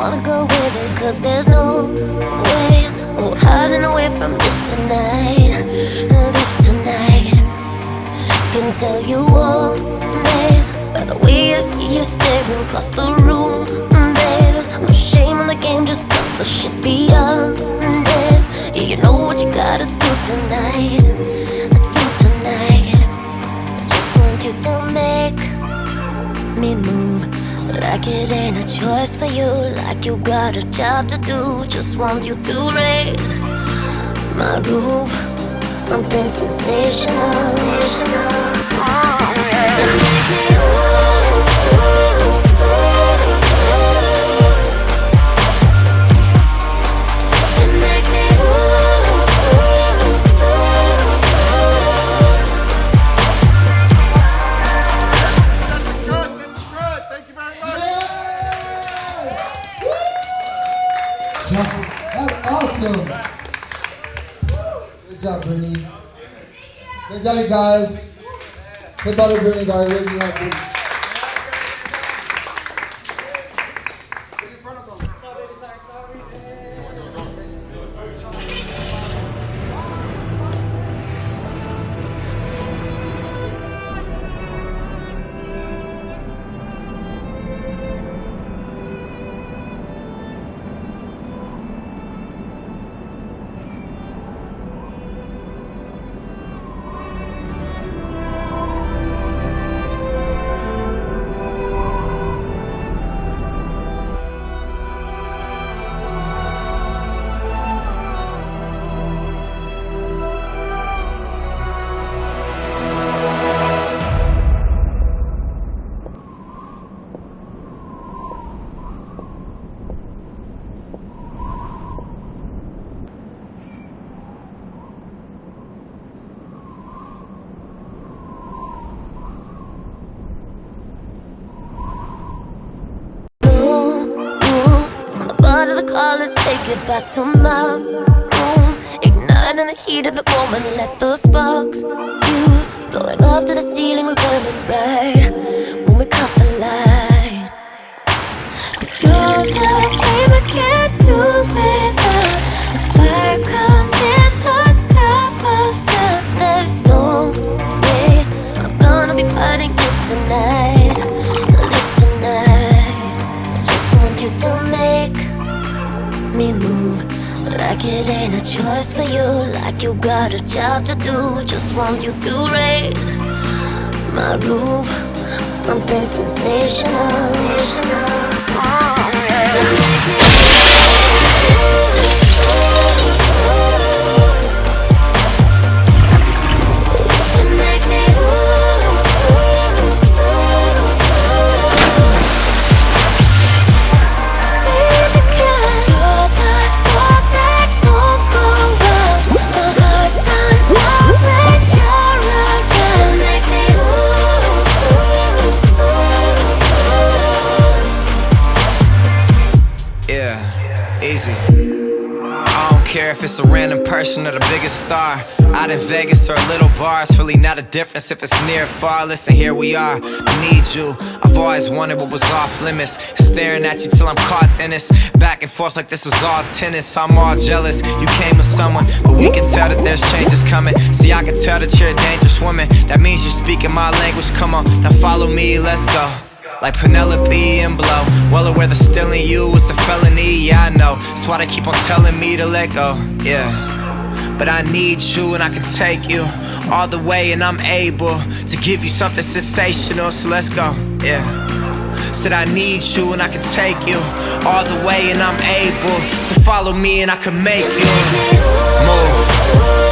wanna go with it, cause there's no way, oh, hiding away from this tonight. This tonight can tell you all, babe, by the way I see you staring across the room, babe. No shame in the game, just cut the shit beyond this. Yeah, you know what you gotta do tonight. Do tonight. I just want you to make me move, like it ain't a choice for you, like you got a job to do. Just want you to raise my roof, something sensational. Oh, yeah. Make me That's awesome. Good job, Brittany. Good job, you guys. Good body, Brittany, guys. Raise it up, Brittany. Of the car, let's take it back to my room. Igniting the heat of the moment, let the sparks fuse. Blowing up to the ceiling, we're burning bright when we caught the light. Cause you're the flame I can't do without. The fire comes in the sky first up. There's no way I'm gonna be fighting this tonight. This tonight. I just want you to make me move, like it ain't a choice for you, like you got a job to do. Just want you to raise my roof, something sensational. Oh, yeah. If it's a random person or the biggest star out in Vegas or a little bar, it's really not a difference if it's near or far. Listen, here we are, I need you. I've always wanted what was off limits, staring at you till I'm caught in this. Back and forth like this is all tennis. I'm all jealous, you came with someone, but we can tell that there's changes coming. See, I can tell that you're a dangerous woman. That means you're speaking my language, come on, now follow me, let's go. Like Penelope and Blow, well aware that stealing you is a felony, yeah I know. That's why they keep on telling me to let go, yeah. But I need you and I can take you all the way, and I'm able to give you something sensational, so let's go, yeah. Said I need you and I can take you all the way, and I'm able to follow me and I can make you move.